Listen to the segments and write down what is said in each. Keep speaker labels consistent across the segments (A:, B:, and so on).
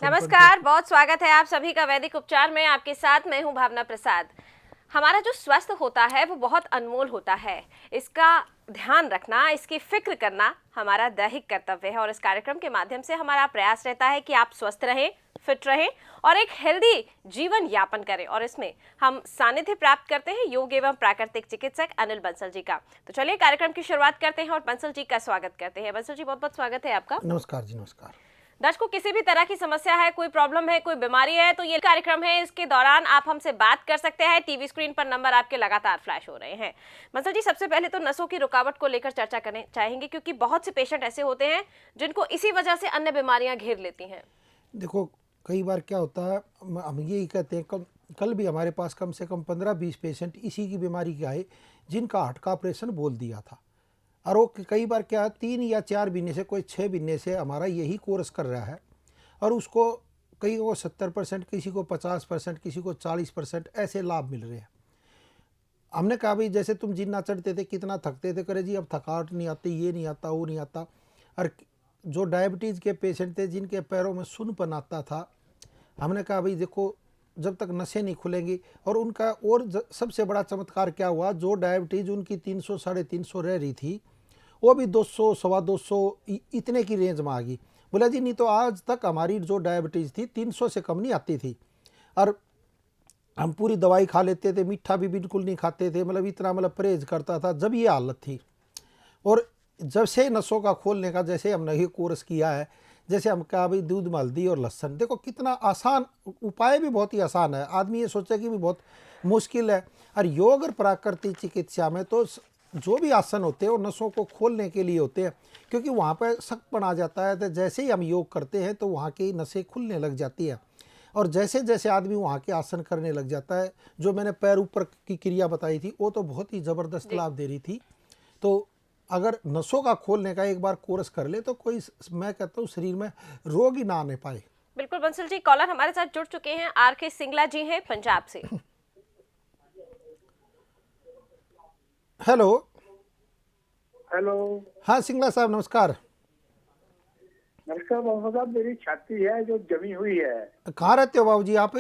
A: नमस्कार, बहुत स्वागत है आप सभी का वैदिक उपचार में। आपके साथ मैं हूं भावना प्रसाद। हमारा जो स्वास्थ्य होता है वो बहुत अनमोल होता है। इसका ध्यान रखना, इसकी फिक्र करना हमारा दैहिक कर्तव्य है और इस कार्यक्रम के माध्यम से हमारा प्रयास रहता है कि आप स्वस्थ रहें, फिट रहें और एक हेल्दी जीवन यापन करें। और इसमें हम सानिध्य प्राप्त करते हैं योग एवं प्राकृतिक चिकित्सक अनिल बंसल जी का। तो चलिए कार्यक्रम की शुरुआत करते हैं और बंसल जी का स्वागत करते हैं। बंसल जी, बहुत बहुत स्वागत है आपका।
B: नमस्कार जी, नमस्कार।
A: दर्शकों, किसी भी तरह की समस्या है, कोई प्रॉब्लम है, कोई बीमारी है, तो ये कार्यक्रम है। इसके दौरान आप हमसे बात कर सकते हैं। टीवी स्क्रीन पर नंबर आपके लगातार फ्लैश हो रहे हैं। बंसल जी, सबसे पहले तो नसों की रुकावट को लेकर चर्चा करने चाहेंगे, क्योंकि बहुत से पेशेंट ऐसे होते हैं जिनको इसी वजह से अन्य बीमारियां घेर लेती हैं।
B: देखो, कई बार क्या होता है, हम यही कहते हैं, कल भी हमारे पास कम से कम 15-20 पेशेंट इसी की बीमारी के आए जिनका हार्ट का ऑपरेशन बोल दिया था। और वो कई बार क्या 3 या 4 महीने से, कोई 6 महीने से हमारा यही कोर्स कर रहा है और उसको कई को 70%, किसी को 50%, किसी को 40% ऐसे लाभ मिल रहे हैं। हमने कहा भाई, जैसे तुम जिन्ना चढ़ते थे कितना थकते थे, करे जी अब थकावट नहीं आती, ये नहीं आता, वो नहीं आता। और जो डायबिटीज़ के पेशेंट थे जिनके पैरों में सुन्नपन आता था, हमने कहा भाई देखो, जब तक नसें नहीं खुलेंगी। और उनका और सबसे बड़ा चमत्कार क्या हुआ, जो डायबिटीज़ उनकी 300 350 रह रही थी वो भी 200 सवा 200 इतने की रेंज में आ गई। बोला जी नहीं तो आज तक हमारी जो डायबिटीज़ थी 300 से कम नहीं आती थी। और हम पूरी दवाई खा लेते थे, मीठा भी बिल्कुल नहीं खाते थे, मतलब इतना परहेज करता था जब ये हालत थी। और जब से नसों का खोलने का, जैसे हमने ये कोर्स किया है, जैसे हम कहा भाई दूध में हल्दी और लहसुन, देखो कितना आसान उपाय, भी बहुत ही आसान है। आदमी ये सोचे कि भी बहुत मुश्किल है। और योग और प्राकृतिक चिकित्सा में तो जो भी आसन होते हैं वो नसों को खोलने के लिए होते हैं, क्योंकि वहाँ पर सख्तपन आ जाता है। तो जैसे ही हम योग करते हैं तो वहाँ की नसें खुलने लग जाती हैं। और जैसे जैसे आदमी वहाँ के आसन करने लग जाता है, जो मैंने पैर ऊपर की क्रिया बताई थी वो तो बहुत ही ज़बरदस्त लाभ दे रही थी। तो अगर नसों का खोलने का एक बार कोर्स कर ले तो कोई, मैं कहता हूँ, शरीर में रोग ही ना आने पाए।
A: बिल्कुल बंसल जी, कॉलर हमारे साथ जुड़ चुके हैं। RK सिंगला जी हैं पंजाब से।
B: हेलो।
C: हेलो।
B: हाँ सिंगला साहब, नमस्कार।
C: नमस्कार मोहम्मद साहब, मेरी छाती है जो जमी हुई है।
B: कहाँ रहते हो बाबू जी आप?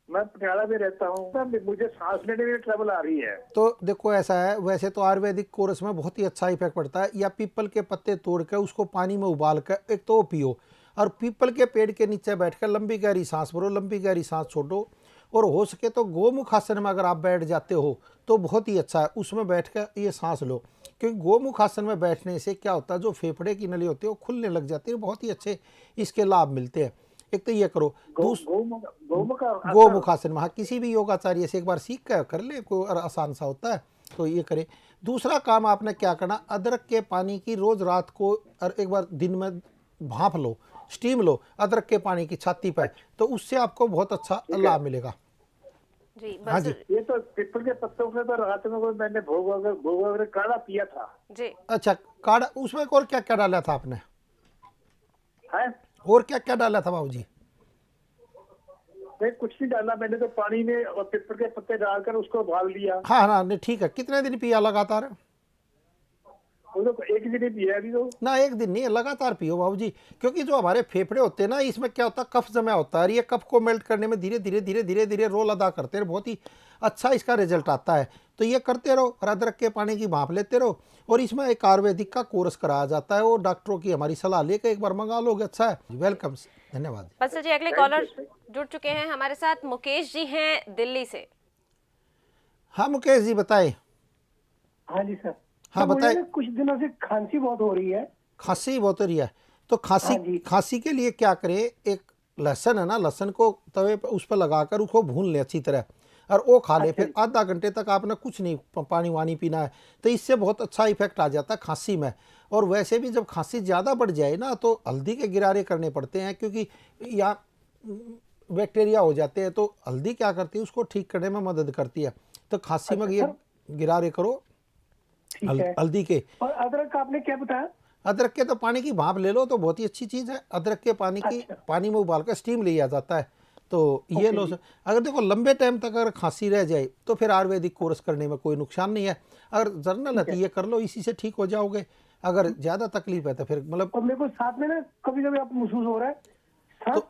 C: मैं पटियाला में रहता हूँ। मुझे सांस लेने में ट्रबल आ रही है।
B: तो देखो ऐसा है, वैसे तो आयुर्वेदिक कोर्स में बहुत ही अच्छा इफेक्ट पड़ता है। या पीपल के पत्ते तोड़ कर उसको पानी में उबाल कर एक तो पियो, और पीपल के पेड़ के नीचे बैठकर लंबी गहरी सांस भरो, लंबी गहरी सांस छोड़ो। और हो सके तो गोमुख आसन में अगर आप बैठ जाते हो तो बहुत ही अच्छा है, उसमें बैठ कर ये सांस लो। क्योंकि गोमुख आसन में बैठने से क्या होता है, जो फेफड़े की नली होती है वो खुलने लग जाती है, बहुत ही अच्छे इसके लाभ मिलते हैं। एक तो ये करो। गोमुख आसन में, हाँ, किसी भी योगाचार्य से एक बार सीख कर ले, कोई आसान सा होता है, तो ये करें। दूसरा काम आपने क्या करना, अदरक के पानी की रोज रात को और एक बार दिन में भाप लो, स्टीम लो अदरक के पानी की छाती पर, तो उससे आपको बहुत अच्छा लाभ मिलेगा।
A: जी
B: हाँ जी।
C: ये तो पीपल के पत्तों से तो रात में मैंने भोग वगैरह काढ़ा पिया था
A: जी।
B: अच्छा, काढ़ा उसमें और क्या क्या डाला था आपने?
C: है?
B: और क्या क्या डाला था बाबू जी?
C: मैं कुछ नहीं डाला, मैंने तो पानी में और पीपल के पत्ते डालकर उसको उबाल लिया।
B: हाँ हाँ, नहीं ठीक है। कितने दिन पिया लगातार?
C: वो तो एक दिन ही पिया अभी तो।
B: ना एक दिन नहीं, लगातार पियो बाबू जी। क्योंकि जो हमारे फेफड़े होते हैं ना, इसमें क्या होता है, कफ जमा होता है और ये कफ को मेल्ट करने में धीरे धीरे धीरे धीरे धीरे रोल अदा करते हैं, बहुत ही अच्छा इसका रिजल्ट आता है। तो ये करते रहो और अदरक के पानी की भाप लेते रहो। और इसमें एक आयुर्वेदिक का कोर्स कराया जाता है, वो डॉक्टरों की हमारी सलाह लेकर एक बार मंगा लोगे, अच्छा है। वेलकम, धन्यवाद।
A: बंसल जी, अगले कॉलर जुड़ चुके हैं हमारे साथ। मुकेश जी हैं दिल्ली से।
B: हाँ मुकेश जी, बताएं।
C: हाँ जी सर।
B: हाँ
C: मुझे
B: बताएं।
C: ना कुछ दिनों से खांसी बहुत हो रही है।
B: खांसी बहुत हो रही है, तो खांसी के लिए क्या करें, एक लहसुन है ना, लहसुन को तवे पर उस पर लगाकर उसको भून ले अच्छी तरह, और वो खा ले। फिर आधा घंटे तक आपने कुछ नहीं पानी वानी पीना है, तो इससे बहुत अच्छा इफेक्ट आ जाता है खांसी में। और वैसे भी जब खांसी ज़्यादा बढ़ जाए ना तो हल्दी के गिरारे करने पड़ते हैं, क्योंकि यहाँ बैक्टीरिया हो जाते हैं। तो हल्दी क्या करती है, उसको ठीक करने में मदद करती है। तो खांसी में ये गिरारे करो हल्दी के।
C: और अदरक का आपने क्या बताया?
B: अदरक के तो पानी की भाप ले लो, तो बहुत ही अच्छी चीज़ है। अदरक के पानी की पानी में उबाल कर स्टीम लिया जाता है, तो ये लो। अगर देखो लंबे टाइम तक अगर खांसी रह जाए तो फिर आयुर्वेदिक कोर्स करने में कोई नुकसान नहीं है। अगर जर्नल है तो ये कर लो, इसी से ठीक हो जाओगे। अगर ज़्यादा तकलीफ है तो फिर
C: और मेरे को साथ में ना कभी कभी आप महसूस हो रहा है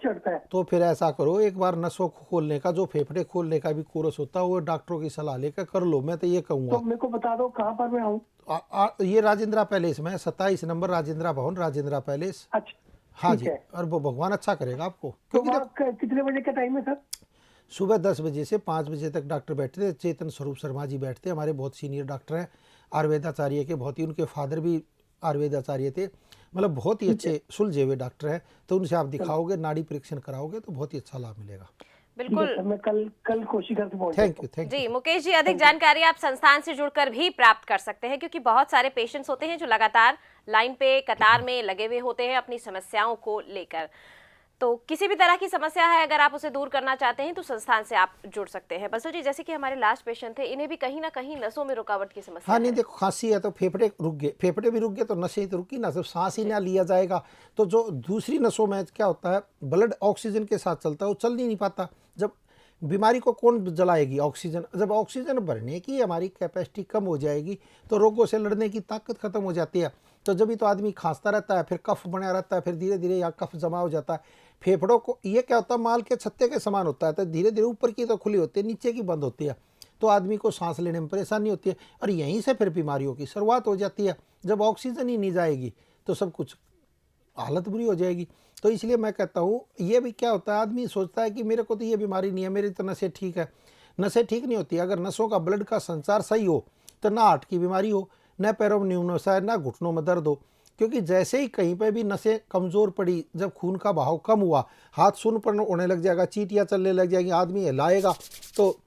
C: चढ़ता है।
B: तो फिर ऐसा करो, एक बार नसों को खोलने का, जो फेफड़े खोलने का भी कोर्स होता है वो डॉक्टरों की सलाह लेकर कर लो। मैं तो ये
C: तो
B: कहूँगा।
C: मेरे को बता दो कहाँ पर मैं आऊँ।
B: ये राजेंद्रा पैलेस में 27 नंबर राजेंद्रा भवन, राजेंद्रा पैलेस।
C: अच्छा
B: हाँ
C: ठीक
B: जी,
C: है।
B: और वो भगवान अच्छा करेगा आपको।
C: तो
B: क्योंकि
C: वहाँ कितने बजे का टाइम है सर?
B: सुबह 10 बजे से 5 बजे तक डॉक्टर बैठते थे। चेतन स्वरूप शर्मा जी बैठते हैं, हमारे बहुत सीनियर डॉक्टर हैं, आयुर्वेदाचार्य के, बहुत ही, उनके फादर भी आयुर्वेदाचार्य थे, मतलब बहुत ही अच्छे सुलझे हुए डॉक्टर हैं। तो उनसे आप दिखाओगे, नाड़ी परीक्षण कराओगे तो बहुत ही अच्छा लाभ मिलेगा।
C: ठीक है
A: बिल्कुल।
C: सर, मैं कल कोशिश करके पहुँच
B: थैंक
C: जाता
B: यू,
C: हूँ।
B: थैंक
A: जी
B: यू।
A: मुकेश जी, अधिक जानकारी आप संस्थान से जुड़कर भी प्राप्त कर सकते हैं, क्योंकि बहुत सारे पेशेंट्स होते हैं जो लगातार लाइन पे कतार में लगे हुए होते हैं अपनी समस्याओं को लेकर। तो किसी भी तरह की समस्या है, अगर आप उसे दूर करना चाहते हैं तो संस्थान से आप जुड़ सकते हैं। बसु जी, जैसे कि हमारे लास्ट पेशेंट थे, इन्हें भी कहीं ना कहीं नसों में रुकावट की समस्या
B: हाँ नहीं,
A: है।
B: देखो खांसी है तो फेफड़े रुक गए, फेफड़े भी रुक गए तो नसें तो रुकी ना, सिर्फ सांस ही ना लिया जाएगा तो जो दूसरी नसों में क्या होता है, ब्लड ऑक्सीजन के साथ चलता है, वो चल ही नहीं पाता। जब बीमारी को कौन जलाएगी? ऑक्सीजन। जब ऑक्सीजन भरने की हमारी कैपेसिटी कम हो जाएगी तो रोगों से लड़ने की ताकत खत्म हो जाती है। तो जब भी तो आदमी खांसता रहता है, फिर कफ बना रहता है, फिर धीरे धीरे यहाँ कफ जमा हो जाता है। फेफड़ों को ये क्या होता है, माल के छत्ते के समान होता है, तो धीरे धीरे ऊपर की तो खुली होती है, नीचे की बंद होती है, तो आदमी को सांस लेने में परेशानी होती है, और यहीं से फिर बीमारियों की शुरुआत हो जाती है। जब ऑक्सीजन ही नहीं जाएगी तो सब कुछ हालत बुरी हो जाएगी। तो इसलिए मैं कहता हूँ, ये भी क्या होता है, आदमी सोचता है कि मेरे को तो ये बीमारी नहीं है, मेरी तो नसें ठीक है। नसें ठीक नहीं होती। अगर नसों का ब्लड का संचार सही हो तो ना हार्ट की बीमारी हो, न पैरों में न्यूनोसा है, ना घुटनों में दर्द हो। क्योंकि जैसे ही कहीं पर भी नसें कमज़ोर पड़ी, जब खून का बहाव कम हुआ, हाथ सुन्न होने लग जाएगा, चीटियाँ चलने लग जाएंगी, आदमी हिलाएगा, तो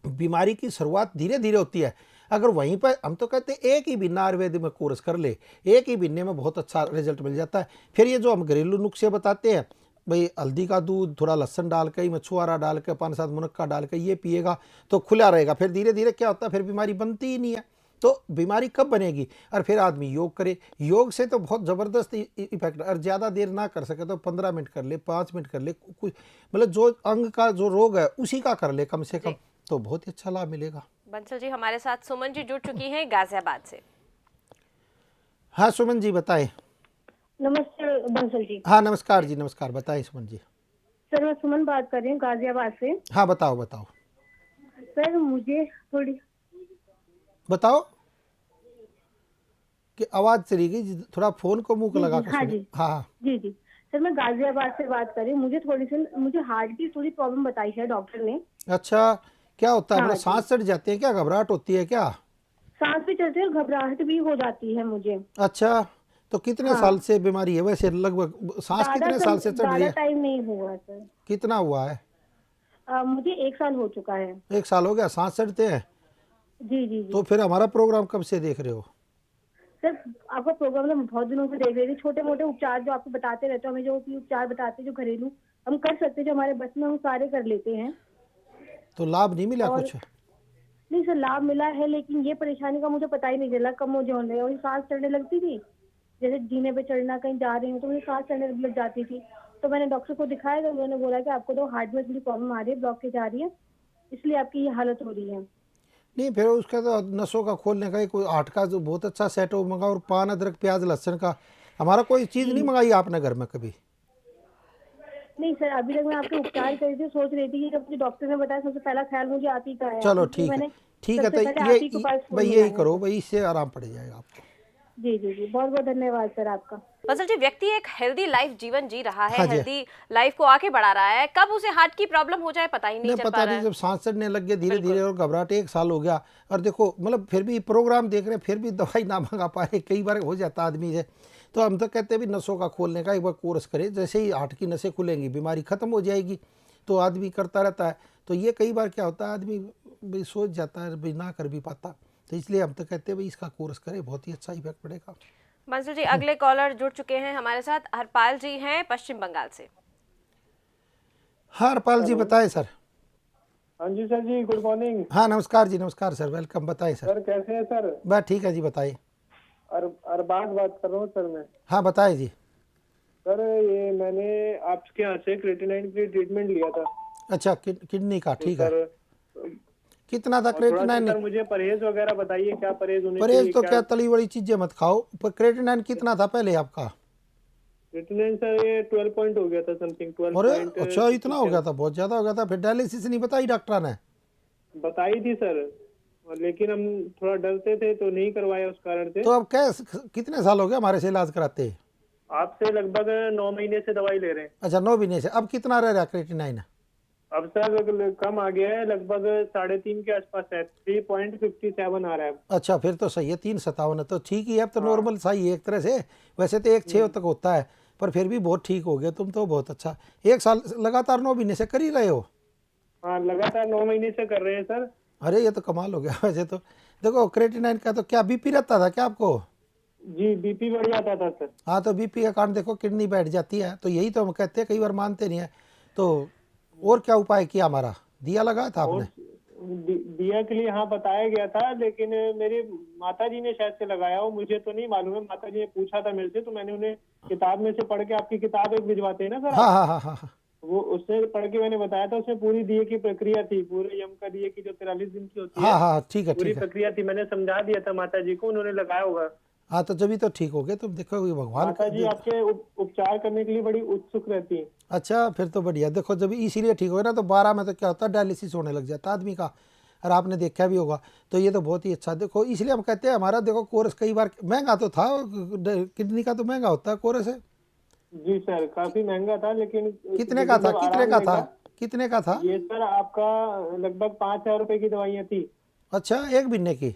B: बीमारी की शुरुआत धीरे धीरे होती है। अगर वहीं पर हम तो कहते हैं एक ही महीना आयुर्वेद में कोर्स कर ले, एक ही महीने में बहुत अच्छा रिजल्ट मिल जाता है। फिर ये जो हम घरेलू नुस्खे बताते हैं, भाई हल्दी का दूध, थोड़ा लहसन डाल के, मछुआरा डाल के, 5-7 मुनक्का डाल के ये पिएगा तो खुला रहेगा। फिर धीरे धीरे क्या होता है, फिर बीमारी बनती ही नहीं है। तो बीमारी कब बनेगी? और फिर आदमी योग करे। योग से तो बहुत ज़बरदस्त इफेक्ट, और ज़्यादा देर ना कर सके तो 15 मिनट कर ले, 5 मिनट कर ले, कुछ मतलब जो अंग का जो रोग है उसी का कर ले कम से कम, तो बहुत ही अच्छा लाभ मिलेगा।
A: बंसल जी, हमारे साथ सुमन जी जुड़ चुकी हैं गाजियाबाद से।
B: हाँ सुमन जी बताएं।
D: नमस्ते बंसल जी।
B: हाँ नमस्कार जी, नमस्कार, बताएं सुमन जी।
D: सर मैं सुमन बात कर रही हूँ गाजियाबाद से।
B: हाँ बताओ बताओ
D: सर मुझे थोड़ी
B: बताओ कि आवाज़ चली गई, थोड़ा फ़ोन को मुंह को लगा कर
D: हाँ
B: सुनिए।
D: जी।
B: हाँ हाँ
D: जी जी सर, मैं गाजियाबाद से बात कर रही हूँ। मुझे हार्ट की थोड़ी प्रॉब्लम बताई है डॉक्टर ने।
B: अच्छा, क्या होता है,
D: हाँ
B: मतलब
D: जी।
B: सांस चढ़ जाती है क्या, घबराहट होती है क्या?
D: सांस भी चलती है और घबराहट भी हो जाती है मुझे।
B: अच्छा, तो कितने
D: हाँ।
B: साल से बीमारी है वैसे, लगभग सांस कितने साल से चढ़ रही
D: ज़्यादा
B: है?
D: टाइम नहीं हुआ सर।
B: कितना हुआ है?
D: मुझे 1 साल हो चुका है।
B: 1 साल हो गया सांस चढ़ते हैं?
D: जी जी जी
B: तो फिर हमारा प्रोग्राम कब से देख रहे हो?
D: सर, आपका प्रोग्राम तो बहुत दिनों से देख रही थी। छोटे मोटे उपचार जो आपको बताते रहते हो, हमें जो भी उपचार बताते हैं, जो घरेलू हम कर सकते हैं, जो हमारे बस में, हम सारे कर लेते हैं।
B: तो लाभ नहीं मिला
D: और
B: कुछ?
D: नहीं सर, लाभ मिला है, लेकिन ये परेशानी का मुझे पता ही नहीं चला कब मुझे होने लगा। मुझे सांस चढ़ने लगती थी, जैसे जीने पे चढ़ना, कहीं जा रही हूँ तो मुझे सांस चढ़ने लग जाती थी। तो मैंने डॉक्टर को दिखाया तो उन्होंने बोला कि आपको तो हार्ट में थोड़ी प्रॉब्लम आ रही है, ब्लॉकेज आ रही है, इसलिए आपकी ये हालत हो रही है।
B: नहीं, फिर उसका तो नसों का खोलने का एक आठ का जो बहुत अच्छा सेट हो मंगाओ, और पान अदरक प्याज लहसुन का। हमारा कोई चीज़ नहीं मंगाई आपने घर में कभी?
D: नहीं सर, अभी तक मैं आपके उपचार कर रही थी, सोच रही थी कि जब मुझे डॉक्टर ने बताया, सबसे पहला ख्याल मुझे आप ही का आया।
B: चलो
D: इसलिए
B: ठीक है,
D: मैंने
B: ठीक है, तो
D: सबसे पहले आप ही के पास फोन
B: भाई यही
D: मिलाया
B: करो
D: है।
B: भाई, इससे आराम पड़ जाएगा आपको।
D: जी जी जी, बहुत बहुत धन्यवाद सर आपका।
A: बंसल जी, व्यक्ति एक हेल्दी लाइफ जीवन जी रहा है,
B: हाँ जी।
A: हेल्दी लाइफ को आगे बढ़ा रहा है, कब उसे हार्ट की प्रॉब्लम हो जाए पता ही नहीं
B: नहीं
A: चल पा
B: पता
A: रहा
B: नहीं,
A: है।
B: जब सांस चढ़ने लग गए धीरे धीरे, और घबराहट 1 साल हो गया, और देखो मतलब फिर भी प्रोग्राम देख रहे हैं, फिर भी दवाई ना मंगा पा रहे, कई बार हो जाता आदमी से। तो हम तो कहते हैं भी नसों का खोलने का एक बार कोर्स करें, जैसे ही हार्ट की नसें खुलेंगी बीमारी खत्म हो जाएगी। तो आदमी करता रहता है, तो ये कई बार क्या होता है, आदमी भी सोच जाता है भी ना कर भी पाता। तो इसलिए हम तो कहते हैं भाई इसका कोर्स करें, बहुत ही अच्छा इफेक्ट पड़ेगा।
A: बंसल जी, अगले कॉलर जुड़ चुके हैं हमारे साथ, हरपाल जी हैं पश्चिम बंगाल से।
B: हाँ हरपाल जी बताएं सर।
C: हाँ जी सर जी, गुड मॉर्निंग।
B: हाँ नमस्कार जी, नमस्कार सर, वेलकम, बताएं सर।
C: सर कैसे हैं सर?
B: बस ठीक है जी, बताइए।
C: अरबाज बात कर रहा हूँ सर मैं।
B: हाँ बताएं जी।
C: सर ये मैंने आपके यहाँ से क्रेटिनाइन की ट्रीटमेंट लिया था।
B: अच्छा, किडनी का,
C: तो
B: ठीक है।
C: सर
B: कितना था
C: और थोड़ा सा
B: क्रेटिनाइन?
C: सर मुझे परहेज वगैरह बताइए, क्या परहेज होने
B: परहेज
C: चाहिए
B: तो
C: क्या?
B: क्या, तली बड़ी चीजें मत खाओ। पर क्रेटिनाइन कितना था पहले आपका?
E: क्रिएटिनिन सर ये 12 पॉइंट हो गया था, समथिंग 12
B: अरे
E: पॉइंट।
B: अच्छा, इतना हो गया था, बहुत ज़्यादा हो गया था। फिर डायलिसिस नहीं बताई डॉक्टर ने?
E: बताई थी सर, और लेकिन हम थोड़ा डरते थे तो नहीं करवाया उस कारण से।
B: तो अब कितने साल हो गए हमारे से इलाज कराते?
E: आपसे लगभग 9 महीने से दवाई ले रहे हैं।
B: अच्छा, 9 महीने से। अब कितना रह रहा है क्रिएटिनिन?
E: अब सर कम आ गया है, लगभग 3.5 के आसपास है, 3.57 आ रहा है।
B: अच्छा, फिर तो सही है, 3.57 है तो ठीक ही है। अब तो नॉर्मल सही है एक तरह से। वैसे तो 1.6 तक होता है, पर फिर भी बहुत ठीक हो गया तुम तो, बहुत अच्छा। 1 साल लगातार 9 महीने से कर ही रहे हो?
E: हाँ, लगातार 9 महीने से कर रहे हैं सर।
B: अरे ये तो कमाल हो गया। वैसे तो देखो, क्रिएटिनिन का तो क्या बीपी रहता था क्या आपको?
E: जी, बीपी बढ़ जाता था सर।
B: हाँ, तो बीपी का कारण देखो किडनी बैठ जाती है, तो यही तो हम कहते हैं, कई बार मानते नहीं है। तो और क्या उपाय किया हमारा? दिया लगाया था
E: और
B: आपने?
E: दिया के लिए हाँ बताया गया था, लेकिन मेरे माता जी ने शायद से लगाया हो, मुझे तो नहीं मालूम है। माता जी ने पूछा था मेरे से, तो मैंने उन्हें किताब में से पढ़ के, आपकी किताब एक भिजवाते हैं ना सर,
B: हाँ हाँ हाँ हाँ हाँ।
E: वो उससे पढ़ के मैंने बताया था। उसमें पूरी दिए की प्रक्रिया थी, पूरे यम का दिए की जो 43 दिन की होती है,
B: हाँ हाँ ठीक है
E: पूरी
B: ठीक है।
E: प्रक्रिया थी। मैंने समझा दिया था माता जी को, उन्होंने लगाया होगा।
B: हाँ, तो जब भी तो ठीक हो गए तुम। देखो ये भगवान
E: माता जी आपके उपचार करने के लिए बड़ी उत्सुक रहती है।
B: अच्छा, फिर तो बढ़िया। देखो जब इसीलिए ठीक हो गया ना, तो 12 में तो क्या होता है, डायलिसिस होने लग जाता है आदमी का, और आपने देखा भी होगा। तो ये तो बहुत ही अच्छा। देखो इसलिए हम कहते हैं, हमारा देखो कोर्स कई बार महंगा तो था, किडनी का तो महंगा होता है कोर्स है।
E: जी सर, काफी महंगा था, लेकिन
B: कितने का था?
E: जब
B: कितने
E: आराम
B: का था?
E: मिला,
B: कितने का था?
E: ये सर आपका लगभग 5,000 रुपए की दवाइयाँ थी।
B: अच्छा, एक महीने की?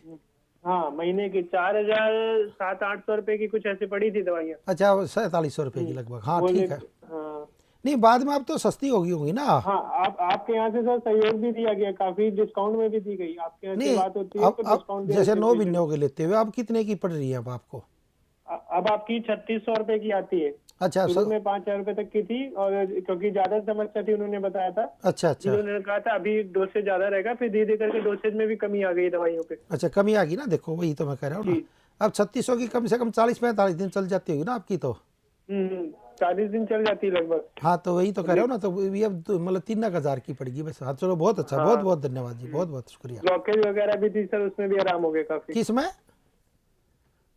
E: हाँ, महीने की 4,700-800 रुपए की कुछ ऐसी पड़ी थी दवाइयाँ।
B: अच्छा, 4700 रुपये की लगभग। हाँ ठीक है।
E: हाँ
B: नहीं, बाद में अब तो सस्ती होगी होगी ना?
E: हाँ, आपके यहाँ से सर सहयोग भी दिया गया, काफी डिस्काउंट में भी दी गई। आपके यहाँ से
B: नहीं,
E: बात होती है तो
B: अब
E: डिस्काउंट
B: जैसे 9 महीने हो गए लेते हुए, अब कितने की पड़ रही है अब आपको?
E: अब आपकी 3600 रुपए की आती है।
B: अच्छा
E: शुरू में 5,000 रुपए तक की थी, और क्योंकि ज्यादा समस्या थी उन्होंने बताया था।
B: अच्छा अच्छा
E: उन्होंने कहा था अभी डोसेज ज्यादा रहेगा, फिर धीरे धीरे करके डोसेज में भी कमी आ गई दवाइयों पे।
B: अच्छा, कमी आ गई ना। देखो वही तो मैं कह रहा हूँ ना।
E: जी।
B: अब 3600 की कम से कम 40-45 दिन चल जाती होगी ना आपकी तो?
E: 40 दिन चल जाती है लगभग।
B: हाँ, तो वही तो कह रहा हूँ ना। तो ये अब तो मतलब 3,000 की पड़ेगी बस। हाँ चलो, बहुत अच्छा। बहुत बहुत धन्यवाद जी, बहुत बहुत शुक्रिया।
E: ब्लॉकेज वगैरह भी थी सर, उसमें भी आराम हो गया काफी।
B: किसमें?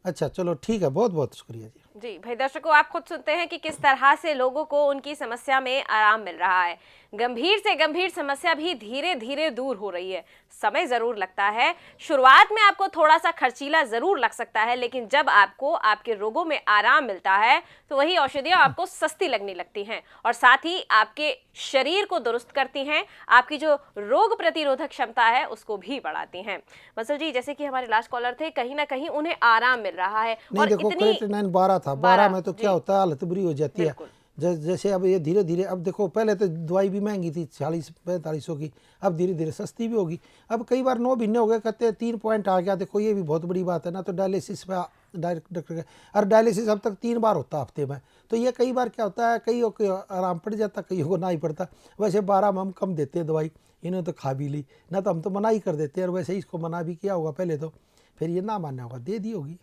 B: अच्छा चलो ठीक है, बहुत बहुत शुक्रिया जी।
A: जी भाई दर्शकों, आप खुद सुनते हैं कि किस तरह से लोगों को उनकी समस्या में आराम मिल रहा है। गंभीर से गंभीर समस्या भी धीरे धीरे दूर हो रही है। समय जरूर लगता है, शुरुआत में आपको थोड़ा सा खर्चीला जरूर लग सकता है, लेकिन जब आपको आपके रोगों में आराम मिलता है तो वही औषधियां आपको सस्ती लगने लगती हैं, और साथ ही आपके शरीर को दुरुस्त करती हैं, आपकी जो रोग प्रतिरोधक क्षमता है उसको भी बढ़ाती हैं। मसल जी, जैसे कि हमारे लास्ट कॉलर थे, कहीं ना कहीं उन्हें आराम मिल रहा है।
B: नहीं
A: और
B: देखो,
A: इतनी
B: क्रिएटिनिन 12 था। 12 में तो क्या
A: जी।
B: होता है, हालत बुरी हो जाती है।
A: बिल्कुल।
B: जैसे अब ये धीरे धीरे, अब देखो पहले तो दवाई भी महंगी थी 40-4500 की, अब धीरे धीरे सस्ती भी होगी। अब कई बार 9 महीने हो गए, कहते हैं 3 पॉइंट आ गया। देखो ये भी बहुत बड़ी बात है ना। तो डायलिसिस पे डायरेक्ट डॉक्टर का, और डायलिसिस अब तक 3 बार होता है हफ्ते में। तो ये कई बार क्या होता है, कईयों को आराम पड़ जाता, कईयों को ना ही पड़ता। वैसे 12 में हम कम देते हैं दवाई, इन्होंने तो खा भी ली ना, तो हम तो मना ही कर देते हैं। और वैसे ही इसको मना भी किया होगा पहले, तो फिर ये ना मानना होगा, दे दी होगी।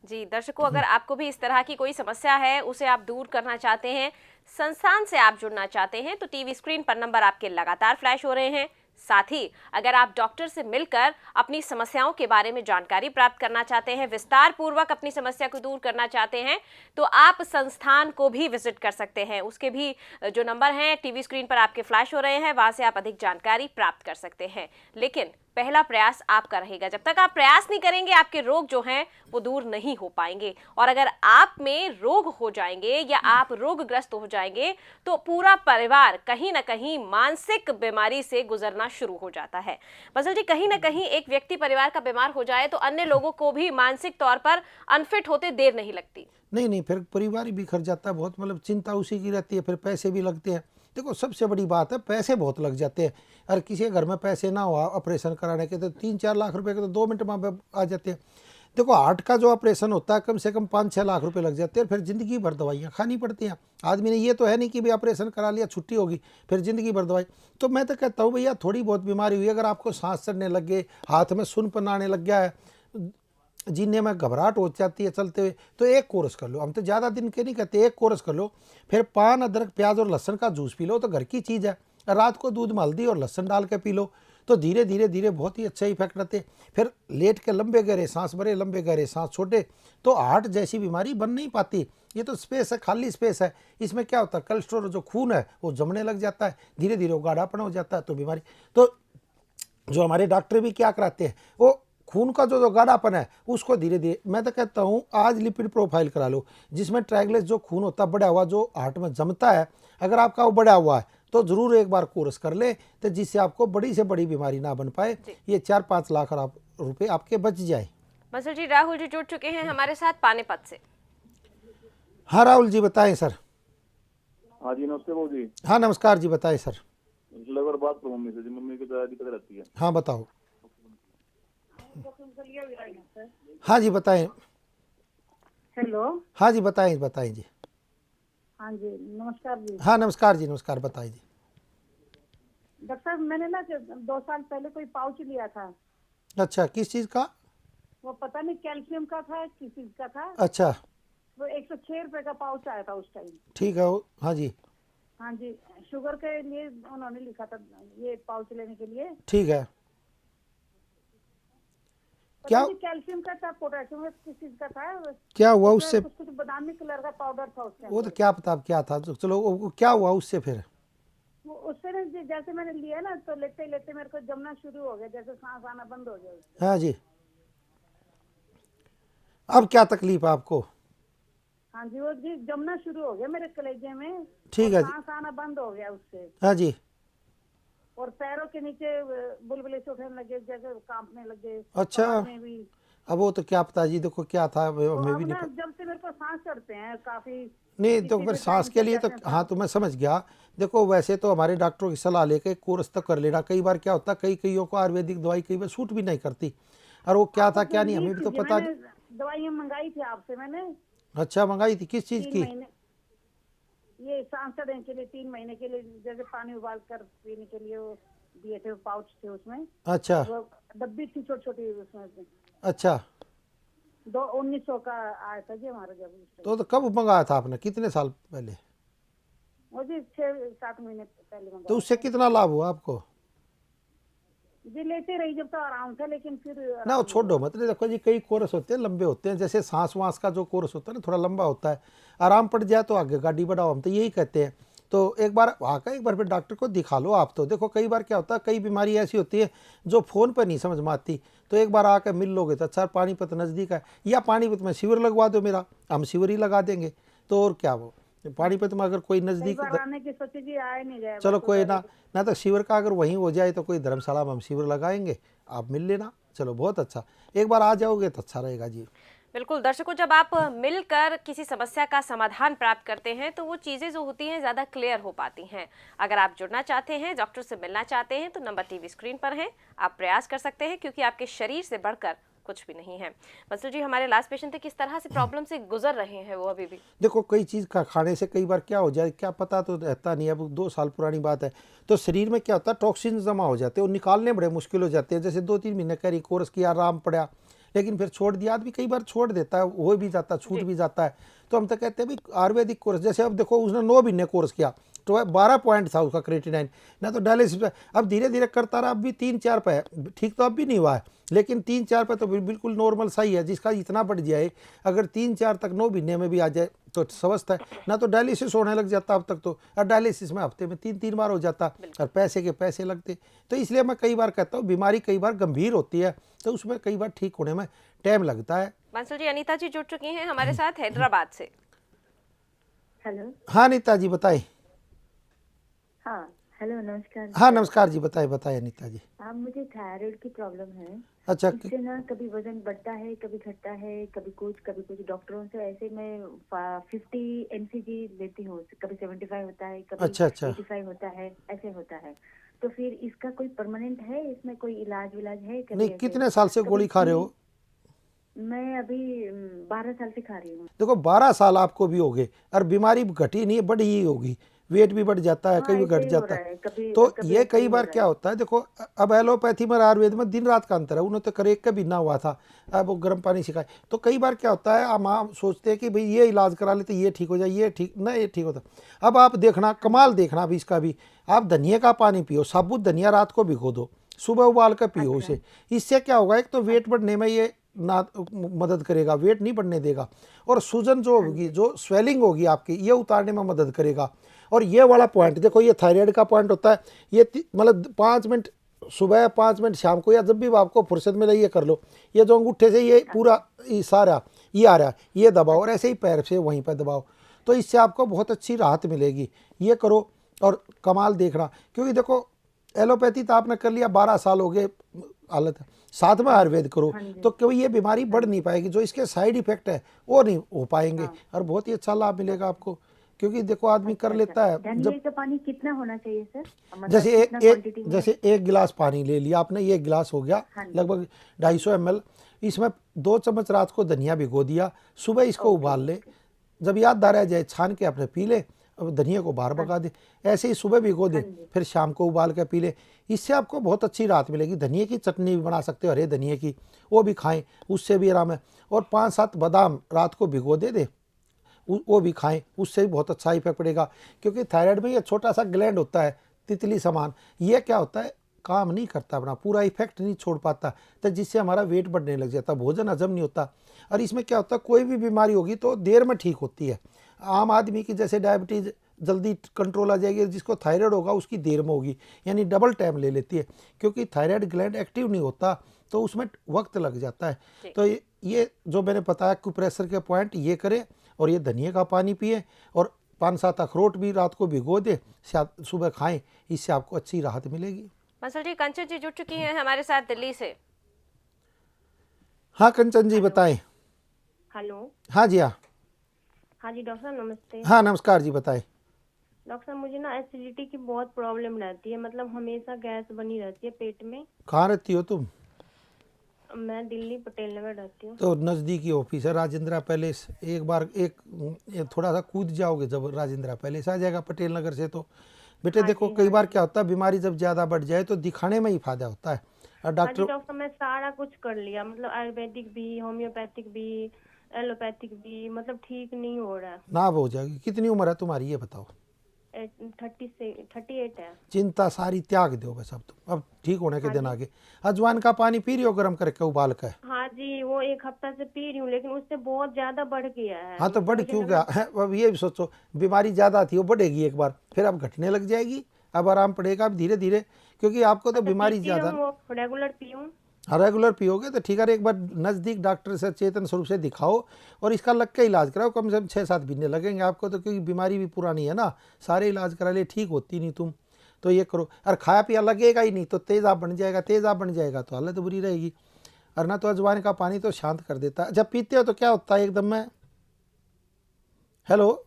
A: जी दर्शकों, अगर आपको भी इस तरह की कोई समस्या है, उसे आप दूर करना चाहते हैं, संस्थान से आप जुड़ना चाहते हैं, तो टीवी स्क्रीन पर नंबर आपके लगातार फ्लैश हो रहे हैं। साथ ही अगर आप डॉक्टर से मिलकर अपनी समस्याओं के बारे में जानकारी प्राप्त करना चाहते हैं, विस्तार पूर्वक अपनी समस्या को दूर करना चाहते हैं, तो आप संस्थान को भी विजिट कर सकते हैं। उसके भी जो नंबर हैं टीवी स्क्रीन पर आपके फ्लैश हो रहे हैं, वहां से आप अधिक जानकारी प्राप्त कर सकते हैं। लेकिन पहला प्रयास आपका रहेगा। जब तक आप प्रयास नहीं करेंगे, आपके रोग जो हैं वो दूर नहीं हो पाएंगे। और अगर आप में रोग हो जाएंगे या आप रोगग्रस्त हो जाएंगे, तो पूरा परिवार कहीं ना कहीं मानसिक बीमारी से गुजरना शुरू हो जाता है। मसल जी, कहीं ना कहीं एक व्यक्ति परिवार का बीमार हो जाए तो अन्य लोगों को भी मानसिक तौर पर अनफिट होते देर नहीं लगती।
B: नहीं, फिर परिवार ही बिखर जाता है बहुत। मतलब चिंता उसी की रहती है, फिर पैसे भी लगते हैं। देखो सबसे बड़ी बात है, पैसे बहुत लग जाते हैं। अगर किसी के घर में पैसे ना हुआ ऑपरेशन कराने के, तो 3-4 लाख रुपए के तो 2 मिनट में आ जाते हैं। देखो हार्ट का जो ऑपरेशन होता है, कम से कम 5-6 लाख रुपए लग जाते हैं। फिर ज़िंदगी भर दवाइयाँ खानी पड़ती हैं आदमी ने। ये तो है नहीं कि भाई ऑपरेशन करा लिया छुट्टी होगी, फिर ज़िंदगी भर दवाई। तो मैं तो कहता हूँ भैया, थोड़ी बहुत बीमारी हुई, अगर आपको सांस चढ़ने लग गए, हाथ में सुनपन आने लग गया है, जीने में घबराहट हो जाती है चलते हुए, तो एक कोर्स कर लो। हम तो ज़्यादा दिन के नहीं कहते, एक कोर्स कर लो। फिर पान, अदरक, प्याज और लहसुन का जूस पी लो, तो घर की चीज़ है। रात को दूध में हल्दी और लहसुन डाल के पी लो, तो धीरे धीरे धीरे बहुत ही अच्छा इफेक्ट रहते। फिर लेट के लंबे गहरे सांस भरे, लंबे गहरे सांस छोड़े, तो हार्ट जैसी बीमारी बन नहीं पाती। ये तो स्पेस है, खाली स्पेस है। इसमें क्या होता है, कोलेस्ट्रॉल जो खून है वो जमने लग जाता है, धीरे धीरे वो गाढ़ापन हो जाता है, तो बीमारी। तो जो हमारे डॉक्टर भी क्या कराते हैं, वो खून का जो गाढ़ापन है उसको धीरे धीरे, मैं तो कहता हूँ आज लिपिड प्रोफाइल करा लो, जिसमें ट्राइग्लिसराइड जो खून होता है बढ़ा हुआ जो हार्ट में जमता है, अगर आपका वो बढ़ा हुआ है तो जरूर एक बार कोर्स कर ले, तो जिससे आपको बड़ी से बड़ी बीमारी ना बन पाए, ये 4-5 लाख रुपए आपके बच जाए।
A: मंसूर जी, राहुल जी जुड़ चुके हैं हमारे साथ पानीपत से।
B: हाँ राहुल जी बताएं सर।
F: हाँ जी नमस्ते बाबू जी।
B: हाँ नमस्कार जी, बताएं सर।
F: लगभग बात करो मम्मी से जी, मम्मी की तो दिक्कत रहती है।
B: हाँ बताओ। हाँ जी बताएं।
D: हेलो।
B: हाँ जी बताएं, बताएं जी।
D: हाँ जी नमस्कार जी।
B: हाँ नमस्कार जी, नमस्कार, बताएं जी।
D: डॉक्टर साहब मैंने ना 2 साल पहले कोई पाउच लिया था,
B: अच्छा, किस चीज़ का?
D: वो पता नहीं कैल्शियम का था किस चीज का था,
B: अच्छा
D: वो 106 रुपए का पाउच आया था उस टाइम।
B: ठीक है। हाँ जी
D: हाँ जी, शुगर के लिए उन्होंने लिखा था ये पाउच लेने के लिए।
B: ठीक है।
D: क्या
B: क्या
D: कैल्शियम का था, पोटेशियम का, किस चीज का था?
B: क्या हुआ उससे?
D: कुछ बादामी कलर का पाउडर था उसके
B: वो तो
D: अंदर।
B: क्या पता अब क्या था, तो चलो वो क्या हुआ उससे फिर?
D: वो उससे ना जैसे मैंने लिया ना तो लेते लेते मेरे को जमना शुरू हो गया, जैसे सांस आना बंद हो गया।
B: हाँ जी, अब क्या तकलीफ है आपको?
D: हाँ जी, वो जी जमना शुरू हो गया मेरे कलेजे में।
B: ठीक
D: और
B: है जी।
D: सांस आना बंद हो गया उससे,
B: हाँ जी।
D: और पैरों के नीचे बुलबुले से उठने लगे, जैसे कांपने लगे।
B: अच्छा।
D: कमर में भी।
B: अब वो तो क्या पता जी, देखो क्या था
D: तो
B: हमें
D: अब
B: भी नहीं
D: ना
B: पता।
D: जब से मेरे को सांस चढ़ते हैं काफी।
B: नहीं तो
D: किसी
B: फिर
D: भी
B: सांस
D: टाइम
B: के
D: पे
B: लिए तो
D: जैसे
B: हाँ, तो मैं समझ गया। देखो वैसे तो हमारे डॉक्टरों की सलाह लेके कोर्स तक कर लेना। कई बार क्या होता है, कईयों को आयुर्वेदिक दवाई कई बार सूट भी नहीं करती, और वो क्या था क्या नहीं हमें भी तो पता नहीं।
D: दवाइयाँ मंगाई थी आपसे मैंने
B: अच्छा, मंगाई थी? किस चीज़
D: 3
B: की?
D: महीने, ये सांस चढ़ने के लिए 3 महीने के लिए, जैसे पानी उबाल कर पीने के लिए वो दिए थे, पाउच थे उसमें।
B: अच्छा
D: वो डब्बी थी छोटी छोटी उसमें से।
B: अच्छा।
D: 1900 का आया था जी हमारा जब उस टाइम।
B: तो कब मंगाया था आपने, कितने साल पहले?
D: वो जी 6-7 महीने पहले
B: तो
D: मंगाया
B: उससे कितना लाभ हुआ आपको?
D: जी। लेते रही जब तो आराम था, लेकिन फिर
B: ना वो
D: आराम नहीं
B: छोड़ो
D: हुआ।
B: मत। नहीं देखो जी, कई कोर्स होते हैं लंबे होते हैं, जैसे सांस वास का जो कोर्स होता है ना थोड़ा लंबा होता है। आराम पड़ जाए तो आगे गाड़ी बढ़ाओ, हम तो यही कहते हैं। तो एक बार आकर एक बार फिर डॉक्टर को दिखा लो आप। तो देखो कई बार क्या होता है, कई बीमारी ऐसी होती है जो फ़ोन पर नहीं समझ में आती, तो एक बार आकर मिल लोगे तो अच्छा। पानीपत नज़दीक है, या पानीपत में शिविर लगवा दो मेरा, हम शिविर ही लगा देंगे। तो और क्या, वो पानीपत में अगर कोई
D: कई
B: नज़दीक,
D: बार आने की सोची जी, आए नहीं गए।
B: चलो
D: बस
B: कोई
D: उधर
B: ना,
D: ही।
B: ना तो शिविर का अगर वहीं हो जाए तो कोई धर्मशाला में हम शिविर लगाएंगे, आप मिल लेना। चलो बहुत अच्छा, एक बार आ जाओगे तो अच्छा रहेगा जी।
A: बिल्कुल दर्शकों, जब आप मिलकर किसी समस्या का समाधान प्राप्त करते हैं तो वो चीज़ें जो होती हैं ज़्यादा क्लियर हो पाती हैं। अगर आप जुड़ना चाहते हैं, डॉक्टर से मिलना चाहते हैं, तो नंबर टीवी स्क्रीन पर है, आप प्रयास कर सकते हैं, क्योंकि आपके शरीर से बढ़कर कुछ भी नहीं है। मंसूर जी, हमारे लास्ट पेशेंट थे, किस तरह से प्रॉब्लम से गुजर रहे हैं वो अभी भी?
B: देखो कई चीज़ का खाने से कई बार क्या हो जाए, क्या पता तो रहता नहीं। अब 2 साल पुरानी बात है, तो शरीर में क्या होता है, टॉक्सिन जमा हो जाते हैं, वो निकालने बड़े मुश्किल हो जाते हैं। जैसे 2-3 महीने करी कोर्स किया, आराम पड़ा, लेकिन फिर छोड़ दिया। आदमी कई बार छोड़ देता है, हो भी जाता है, छूट भी जाता है। तो हम तो कहते हैं भाई आयुर्वेदिक कोर्स, जैसे अब देखो उसने 9 महीने कोर्स किया तो 12 पॉइंट था उसका क्रेटिनाइन, ना तो डायलिसिस पे। अब धीरे धीरे करता रहा, अब भी 3-4 पे है, ठीक तो अब भी नहीं हुआ है, लेकिन 3-4 पे तो बिल्कुल नॉर्मल सही है। जिसका इतना बढ़ जाए, अगर 3-4 तक 9 महीने में भी आ जाए तो स्वस्थ है, ना तो डायलिसिस होने लग जाता अब तक तो। और डायलिसिस में हफ्ते में 3-3 बार हो जाता, और पैसे के पैसे लगते। तो इसलिए मैं कई बार कहता हूँ बीमारी कई बार गंभीर होती है, तो उसमें कई बार ठीक होने में टाइम लगता है।
A: मंसूर जी, अनीता जी जुड़ चुकी हैं हमारे साथ हैदराबाद से।
D: हेलो।
B: हाँ नीता जी बताएं।
G: हाँ हेलो नमस्कार।
B: हाँ नमस्कार जी, बताएं बताएं अनीता जी।
G: आप, मुझे थायराइड की प्रॉब्लम है।
B: अच्छा
G: इससे ना कभी वजन बढ़ता है, कभी घटता है, कभी कुछ डॉक्टरों से ऐसे मैं 50 mcg लेती हूँ, कभी 75 होता है, कभी
B: अच्छा, अच्छा।
G: 85 होता है, ऐसे होता है। तो फिर इसका कोई परमानेंट है, इसमें कोई इलाज विलाज है? कभी
B: नहीं,
G: ऐसे-
B: कितने साल से
G: कभी
B: गोली खा रहे हो?
G: मैं अभी 12 साल से खा रही हूँ।
B: देखो 12 साल आपको भी हो गए, और बीमारी घटी नहीं है, बढ़ी ही होगी। वेट भी बढ़ जाता है,
G: हाँ,
B: कभी
G: ऐसे
B: घट
G: ही हो
B: जाता
G: रहा
B: है।
G: है, कभी
B: तो
G: कभी
B: ये
G: ऐसे
B: कई
G: ही हो
B: बार
G: रहा
B: क्या
G: है।
B: होता है, देखो अब एलोपैथी में आयुर्वेद में दिन रात का अंतर है। उन्होंने तो करे कभी ना हुआ था, अब वो गर्म पानी सिखाए। तो कई बार क्या होता है, हम सोचते हैं कि भाई ये इलाज करा लेते ये ठीक हो जाए, ये ठीक ना, ये ठीक होता। अब आप देखना कमाल, देखना अभी इसका भी, आप धनिया का पानी पियो, साबुत धनिया रात को भिगो दो, सुबह उबाल कर पियो उसे। इससे क्या होगा, एक तो वेट बढ़ने में ये ना मदद करेगा, वेट नहीं बढ़ने देगा। और सूजन जो होगी, जो स्वेलिंग होगी आपकी, ये उतारने में मदद करेगा। और ये वाला पॉइंट देखो, ये थायराइड का पॉइंट होता है। ये मतलब 5 मिनट सुबह, 5 मिनट शाम को, या जब भी आपको फुर्सत मिले ये कर लो। ये जो अंगूठे से ये पूरा सारा ये आ रहा है, ये दबाओ, और ऐसे ही पैर से वहीं पर दबाओ, तो इससे आपको बहुत अच्छी राहत मिलेगी। ये करो और कमाल देखना। क्योंकि देखो एलोपैथी तो आपने कर लिया, 12 साल हो गए हालत, साथ में आयुर्वेद करो तो क्योंकि ये बीमारी बढ़ नहीं पाएगी। जो इसके साइड इफेक्ट है वो नहीं हो पाएंगे, और बहुत ही अच्छा लाभ मिलेगा आपको। क्योंकि देखो आदमी कर लेता है,
G: धनिया का पानी कितना होना चाहिए सर? मतलब
B: जैसे
G: कितना quantity में?
B: जैसे 1 गिलास पानी ले लिया आपने, ये 1 गिलास हो गया लगभग 250 ml। इसमें 2 चम्मच रात को धनिया भिगो दिया, सुबह इसको उबाल ले, जब याद आ रह जाए छान के अपने पी ले। अब धनिया को बाहर पका दे, ऐसे ही सुबह भिगो दे, फिर शाम को उबाल के पी ले। इससे आपको बहुत अच्छी राहत मिलेगी। धनिया की चटनी भी बना सकते हो, हरे धनिया की, वो भी खाएं, उससे भी आराम है। और 5-7 बादाम रात को भिगो दे वो भी खाएं, उससे भी बहुत अच्छा इफेक्ट पड़ेगा। क्योंकि थायराइड में ये छोटा सा ग्लैंड होता है, तितली समान, ये क्या होता है, काम नहीं करता, अपना पूरा इफेक्ट नहीं छोड़ पाता, तो जिससे हमारा वेट बढ़ने लग जाता, भोजन हजम नहीं होता। और इसमें क्या होता है, कोई भी बीमारी होगी तो देर में ठीक होती है। आम आदमी की जैसे डायबिटीज़ जल्दी कंट्रोल आ जाएगी, जिसको थायराइड होगा उसकी देर में होगी, यानी डबल टाइम ले लेती है। क्योंकि थायराइड ग्लैंड एक्टिव नहीं होता तो उसमें वक्त लग जाता है। तो ये जो मैंने बताया एक्यूप्रेशर के पॉइंट ये करें, और ये धनिया का पानी पिए, और 5-7 अखरोट भी रात को भिगो दे, सुबह खाएं, इससे आपको अच्छी राहत मिलेगी।
A: बंसल जी, कंचन जी जुड़ चुकी हैं हमारे साथ दिल्ली से।
B: हाँ कंचन जी बताएं।
H: हेलो।
B: हाँ जी,
H: हाँ जी डॉक्टर साहब नमस्ते।
B: हाँ नमस्कार जी, बताएं।
H: डॉक्टर साहब मुझे ना एसिडिटी की बहुत प्रॉब्लम रहती है, मतलब हमेशा गैस बनी रहती है पेट में।
B: कहाँ रहती हो तुम?
H: मैं दिल्ली पटेल नगर रहती हूँ।
B: तो नज़दीकी ऑफिस है राजेंद्रा पैलेस, एक बार थोड़ा सा कूद जाओगे जब राजेंद्रा पैलेस आ जाएगा पटेल नगर से। तो बेटे देखो कई बार क्या होता है, बीमारी जब ज़्यादा बढ़ जाए तो दिखाने में ही फायदा होता है। और
H: डॉक्टर मैं सारा कुछ कर लिया, मतलब आयुर्वेदिक भी, होम्योपैथिक भी, एलोपैथिक भी, मतलब ठीक नहीं हो रहा है।
B: ना हो जाएगी। कितनी उम्र है तुम्हारी ये बताओ?
H: 38 है।
B: चिंता सारी त्याग दो बस, अब ठीक होने के दिन आगे। अजवाइन का पानी पी रही हो गर्म करके उबाल कर?
H: हाँ जी, वो 1 हफ्ता से पी रही हूँ, लेकिन उससे बहुत ज्यादा बढ़ गया है।
B: हाँ तो बढ़ क्यों गया? अब ये भी सोचो, बीमारी ज्यादा थी वो बढ़ेगी एक बार, फिर अब घटने लग जाएगी, अब आराम पड़ेगा, अब धीरे धीरे। क्योंकि आपको तो बीमारी ज्यादा,
H: रेगुलर पीऊँ?
B: हाँ रेगुलर पियोगे तो ठीक है। एक बार नज़दीक डॉक्टर से चेतन स्वरूप से दिखाओ और इसका लग के इलाज कराओ। कम से कम 6-7 महीने लगेंगे आपको तो, क्योंकि बीमारी भी पुरानी है ना, सारे इलाज करा ले ठीक होती नहीं तुम। तो ये करो, और खाया पिया लगेगा ही नहीं तो तेज़ाब बन जाएगा, तेज़ाब बन जाएगा तो हालत बुरी रहेगी। और ना तो अजवाइन का पानी तो शांत कर देता है, जब पीते हो तो क्या होता है एकदम में। हेलो,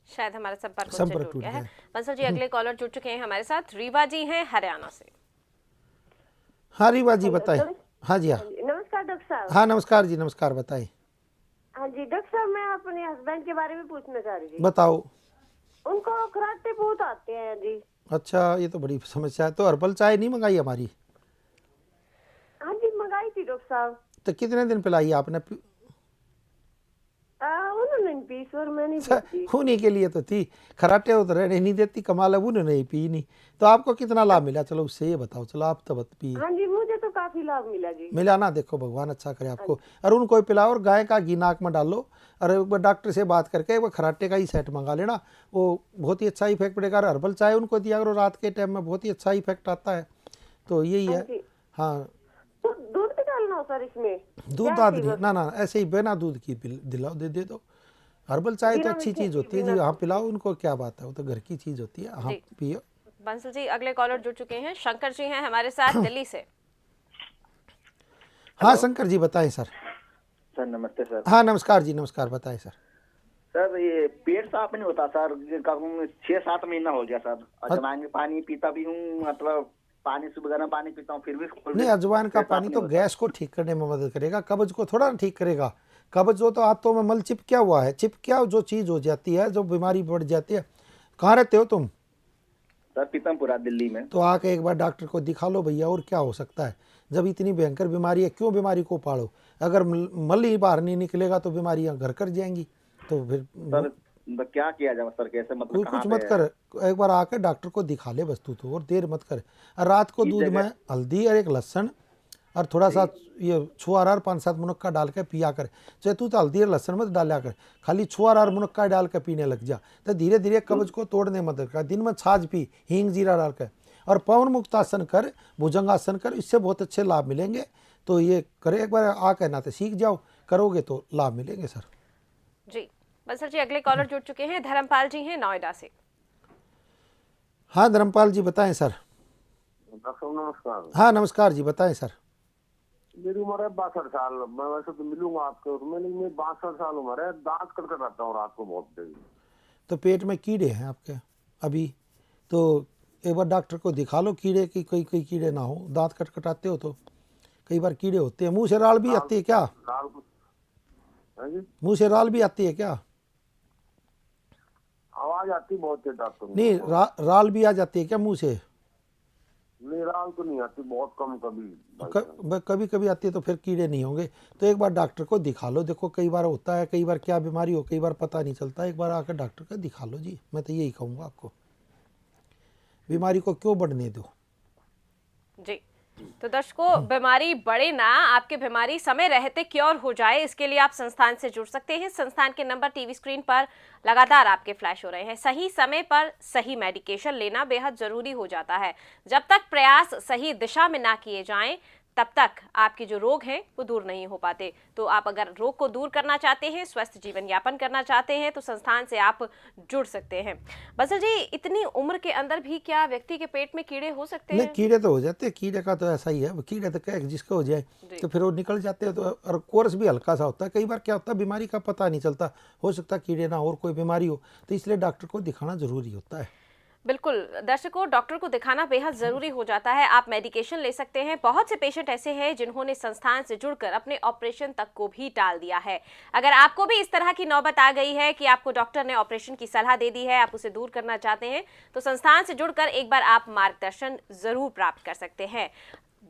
A: शायद हमारा संपर्क टूट गया है। बंसल जी अगले कॉलर जुड़ चुके हैं हमारे साथ, रीवा जी हैं हरियाणा से।
B: हाँ रीवा जी बताएं। हाँ जी, हाँ
I: नमस्कार डॉक्टर साहब।
B: हाँ नमस्कार जी, नमस्कार बताएं।
I: हाँ जी डॉक्टर साहब, मैं अपने हस्बैंड के बारे में पूछना चाह रही थी।
B: बताओ।
I: उनको खराटे बहुत आते हैं जी।
B: अच्छा, ये तो बड़ी समस्या है। तो हर्बल चाय नहीं मंगाई हमारी?
I: हाँ जी मंगाई थी डॉक्टर साहब।
B: तो कितने दिन पिलाई आपने?
I: उन्होंने पी सर, मैं नहीं पीती।
B: उन्हीं के लिए तो थी, खराटे हो तो रहने नहीं देती, कमाल है उन्होंने ही पी नहीं। तो आपको कितना लाभ मिला, चलो उससे ये बताओ। चलो आप तो पी।
I: हाँ जी मुझे तो काफी लाभ मिला जी।
B: मिला ना, देखो भगवान अच्छा करे आपको। और उनको पिलाओ, और गाय का घी नाक में डालो, और एक बार डॉक्टर से बात करके वो खराटे का ही सेट मंगा लेना, वो बहुत ही अच्छा इफेक्ट पड़ेगा। और हर्बल चाय उनको दिया करो रात के टाइम में, बहुत ही अच्छा इफेक्ट आता है। तो यही है। हाँ
I: तो दूध भी डालना हो सर इसमें?
B: दूध दाद नहीं, ना ऐसे ही बिना दूध की दिलाओ, दे दो। हर्बल चाय तो अच्छी चीज होती है जी, हाँ पिलाओ उनको, क्या बात है, वो तो घर की चीज होती है, हाँ पियो।
A: बंसल जी अगले कॉलर जुड़ चुके हैं, शंकर जी हैं हमारे साथ दिल्ली से।
B: हाँ शंकर जी बताएं सर।
J: सर नमस्ते सर।
B: हाँ नमस्कार जी, नमस्कार बताएं सर।
J: सर ये पेट साफ नहीं होता सर, 6-7 महीना हो गया सर। अजवाइन का पानी पीता भी हूँ, मतलब पानी सुबह गर्म पानी पीता हूँ, फिर भी
B: नहीं। अजवाइन का पानी तो गैस को ठीक करने में मदद करेगा, कब्ज को थोड़ा ठीक करेगा। कब्ज हो तो हाथों में मल चिपका हुआ है, चिपका जो चीज हो जाती है, जो बीमारी बढ़ जाती है। कहाँ रहते हो तुम?
J: सर पीतमपुरा दिल्ली में।
B: तो आके एक बार डॉक्टर को दिखा लो भैया, और क्या हो सकता है। जब इतनी भयंकर बीमारी है, क्यों बीमारी को पालो? अगर मल ही बाहर नहीं निकलेगा तो बीमारियां घर कर जाएंगी। तो फिर
J: सर क्या किया जाए सर, कैसे मतलब
B: कुछ मत कर, एक बार आकर डॉक्टर को दिखा ले बस तू तो, और देर मत कर। और रात को दूध में हल्दी और एक लहसुन और थोड़ा सा ये छुआरार 5-7 मुनक्का डाल के पिया कर। चाहे तू तो हल्दी और लहसुन मत डाला कर, खाली छुआरार मुनक्का डाल के पीने लग जा, तो धीरे धीरे कब्ज को तोड़ने में मदद कर। दिन में छाछ पी, हींग जीरा डाल कर, और पवन मुक्तासन कर, भुजंगासन कर, इससे बहुत अच्छे लाभ मिलेंगे। तो ये करे, एक बार आ कहना तो सीख जाओ, करोगे तो लाभ मिलेंगे सर
A: जी। बंसल जी अगले कॉलर जुड़ चुके हैं, धर्मपाल जी हैं नोएडा से।
B: हाँ धर्मपाल जी बताएं सर।
C: डॉक्टर नमस्कार।
B: हाँ नमस्कार जी, बताएं सर।
C: मेरी उम्र है 62 साल। मैं वैसे तो मिलूंगा आपके उसमें, लेकिन मेरी 62 साल उम्र है, दांत कटकट आता हूँ रात को बहुत देर।
B: तो पेट में कीड़े हैं आपके अभी, तो एक बार डॉक्टर को दिखा लो, कीड़े की कोई कीड़े ना हो। दांत कटकटाते हो तो कई बार कीड़े होते हैं। मुंह से राल भी आती है क्या? मुंह से राल भी आती है क्या?
C: आवाज आती बहुत है डॉक्टर।
B: नहीं, राल भी आ जाती है क्या मुंह से?
C: नहीं, राल तो नहीं आती, बहुत कम
B: कभी कभी आती है, तो फिर कीड़े नहीं होंगे। तो एक बार डॉक्टर को दिखा लो। देखो कई बार होता है, कई बार क्या बीमारी हो, कई बार पता नहीं चलता। एक बार आकर डॉक्टर को दिखा लो जी, मैं तो यही कहूँगा आपको। बीमारी को क्यों बढ़ने दो
A: जी। तो दर्शकों, बीमारी बढ़े ना, आपकी बीमारी समय रहते क्योर हो जाए, इसके लिए आप संस्थान से जुड़ सकते हैं। संस्थान के नंबर टीवी स्क्रीन पर लगातार आपके फ्लैश हो रहे हैं। सही समय पर सही मेडिकेशन लेना बेहद जरूरी हो जाता है। जब तक प्रयास सही दिशा में ना किए जाएं, तब तक आपके जो रोग हैं वो दूर नहीं हो पाते। तो आप अगर रोग को दूर करना चाहते हैं, स्वस्थ जीवन यापन करना चाहते हैं, तो संस्थान से आप जुड़ सकते हैं। बंसल जी, इतनी उम्र के अंदर भी क्या व्यक्ति के पेट में कीड़े हो सकते हैं?
B: नहीं, कीड़े तो हो जाते हैं। कीड़े का तो ऐसा ही है, कीड़े तो क्या जिसको हो जाए तो फिर वो निकल जाते हैं। तो और कोर्स भी हल्का सा होता है। कई बार क्या होता है, बीमारी का पता नहीं चलता, हो सकता है कीड़े ना और कोई बीमारी हो, तो इसलिए डॉक्टर को दिखाना जरूरी होता है।
A: बिल्कुल दर्शकों, डॉक्टर को दिखाना बेहद जरूरी हो जाता है। आप मेडिकेशन ले सकते हैं। बहुत से पेशेंट ऐसे हैं जिन्होंने संस्थान से जुड़कर अपने ऑपरेशन तक को भी टाल दिया है। अगर आपको भी इस तरह की नौबत आ गई है कि आपको डॉक्टर ने ऑपरेशन की सलाह दे दी है, आप उसे दूर करना चाहते हैं, तो संस्थान से जुड़कर एक बार आप मार्गदर्शन जरूर प्राप्त कर सकते हैं।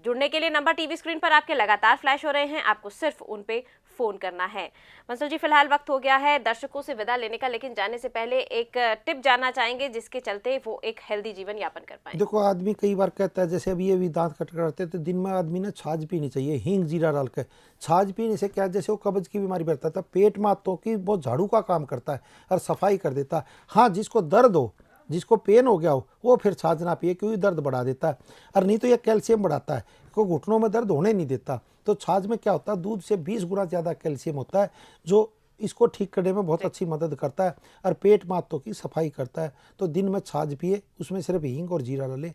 A: जुड़ने के लिए नंबर टीवी स्क्रीन पर आपके लगातार फ्लैश हो रहे हैं, आपको सिर्फ उन पे फोन करना है। बंसल जी, फिलहाल वक्त हो गया है दर्शकों से विदा लेने का, लेकिन जाने से पहले एक टिप जानना चाहेंगे जिसके चलते वो एक हेल्दी जीवन यापन कर पाए।
B: देखो, आदमी कई बार कहता है, जैसे अभी ये भी दांत कटकटाते, तो दिन में आदमी ने छाछ पीनी चाहिए, हींग जीरा डाल के। छाछ पीने से क्या, जैसे वो कब्ज की बीमारी बढ़ता था, पेट मातों की बहुत झाड़ू का काम करता है और सफाई कर देता है। हाँ, जिसको दर्द हो, जिसको पेन हो गया हो, वो फिर छाछ ना पिए, क्योंकि दर्द बढ़ा देता है। और नहीं तो ये कैल्शियम बढ़ाता है, को घुटनों में दर्द होने नहीं देता। तो छाछ में क्या होता है, दूध से 20 गुना ज़्यादा कैल्शियम होता है, जो इसको ठीक करने में बहुत अच्छी मदद करता है और पेट मातों की सफाई करता है। तो दिन में छाछ पिए, उसमें सिर्फ हींग और जीरा डाले,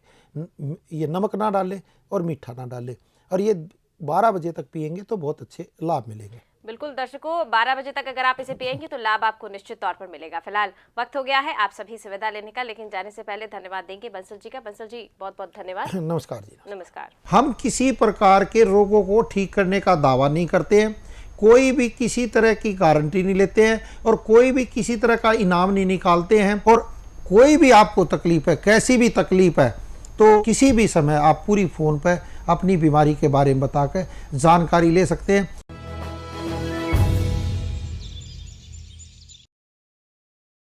B: ये नमक ना डाले और मीठा ना डाले, और ये 12 बजे तक पिएंगे तो बहुत अच्छे लाभ मिलेंगे।
A: बिल्कुल दर्शकों, 12 बजे तक अगर आप इसे पिएंगे तो लाभ आपको निश्चित तौर पर मिलेगा। फिलहाल वक्त हो गया है आप सभी से विदा लेने का, लेकिन जाने से पहले धन्यवाद देंगे बंसल जी का। बंसल जी, बहुत बहुत धन्यवाद।
B: नमस्कार जी।
A: नमस्कार।
B: हम किसी प्रकार के रोगों को ठीक करने का दावा नहीं करते हैं, कोई भी किसी तरह की गारंटी नहीं लेते हैं, और कोई भी किसी तरह का इनाम नहीं निकालते हैं। और कोई भी आपको तकलीफ है, कैसी भी तकलीफ है, तो किसी भी समय आप पूरी फ़ोन पर अपनी बीमारी के बारे में बताकर जानकारी ले सकते हैं।